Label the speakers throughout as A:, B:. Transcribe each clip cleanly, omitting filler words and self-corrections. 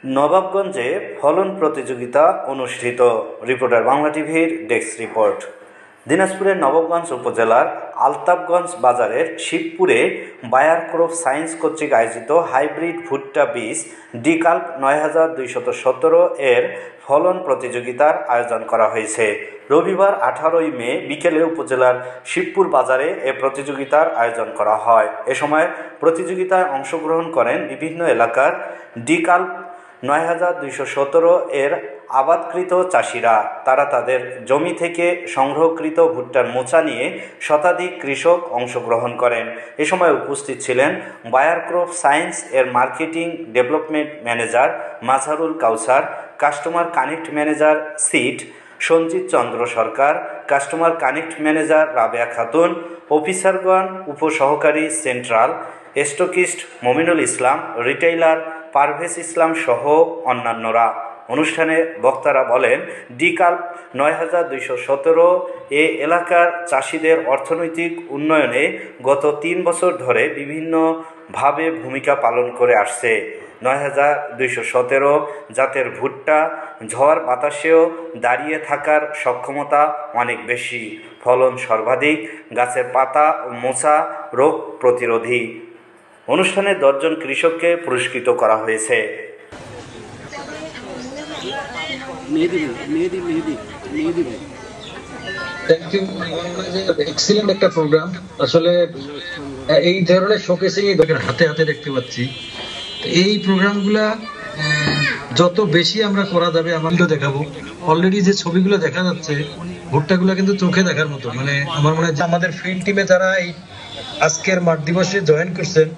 A: নবাবগঞ্জে ফলন প্রতিযোগিতা অনুষ্ঠিত। রিপোর্টার বাংলা টিভির ডেস্ক রিপোর্ট। দিনাজপুরের নবাবগঞ্জ উপজেলার আলতাফগঞ্জ বাজারের শিবপুরে বায়ার ক্রপ সায়েন্স কর্তৃক আয়োজিত হাইব্রিড ভুট্টা বীজ ডিকাল্প 9217 এর ফলন প্রতিযোগিতার আয়োজন করা হয়েছে। রবিবার 18 মে বিকেলে উপজেলার শিবপুর বাজারে এ প্রতিযোগিতার আয়োজন করা হয়। এ সময় প্রতিযোগিতায় অংশগ্রহণ করেন বিভিন্ন এলাকার ডিকাল্প 9217 এর আবাদকৃত চাষিরা। তারা তাদের জমি থেকে সংগ্রহকৃত ভুট্টার মোচা নিয়ে শতাধিক কৃষক অংশগ্রহণ করেন। এ সময় উপস্থিত ছিলেন বায়ার ক্রপ সায়েন্স এর marketing development manager Mazharul Kawsar, customer connect manager seed Sanjit Chandra Sarkar, customer connect manager Rabeya Khatun, অফিসারগণ, উপসহকারী central stockist Mominul Islam, retailer Parvez Islam সহ অন্যান্যরা। অনুষ্ঠানে বক্তারা বলেন, ডিকাল্প 9217 এ এলাকার চাষিদের অর্থনৈতিক উন্নয়নে গত 3 বছর ধরে বিভিন্নভাবে ভূমিকা পালন করে আসছে। 9217 জাতের ভুট্টা ঝড় বাতাসেও দাঁড়িয়ে থাকার সক্ষমতা অনেক বেশি, ফলন সর্বাধিক, গাছের পাতা ও মোচা রোগ প্রতিরোধী। অনুষ্ঠানে 10 জন কৃষককে পুরস্কৃত করা হয়েছে।
B: এক্সিলেন্ট একটা প্রোগ্রাম। আসলে এই ধরনের শোকেসিং হাতে হাতে দেখতে পাচ্ছি। এই প্রোগ্রামগুলা যত বেশি আমরা করা যাবে আমরা দেখাবো। অলরেডি যে ছবিগুলো দেখা যাচ্ছে ভুট্টাগুলো কিন্তু চোখে দেখার মতো। মানে আমার মনে হয় আমাদের ফিল্ড টিমে যারা এই আজকের মাঠ দিবসে জয়েন করছেন,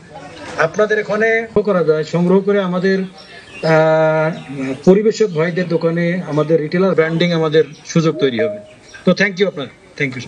B: আপনাদের এখানে করা যায় সংগ্রহ করে আমাদের পরিবেশক ভাইদের দোকানে আমাদের রিটেলার ব্র্যান্ডিং আমাদের সুযোগ তৈরি হবে। তো থ্যাংক ইউ আপনার, থ্যাংক ইউ।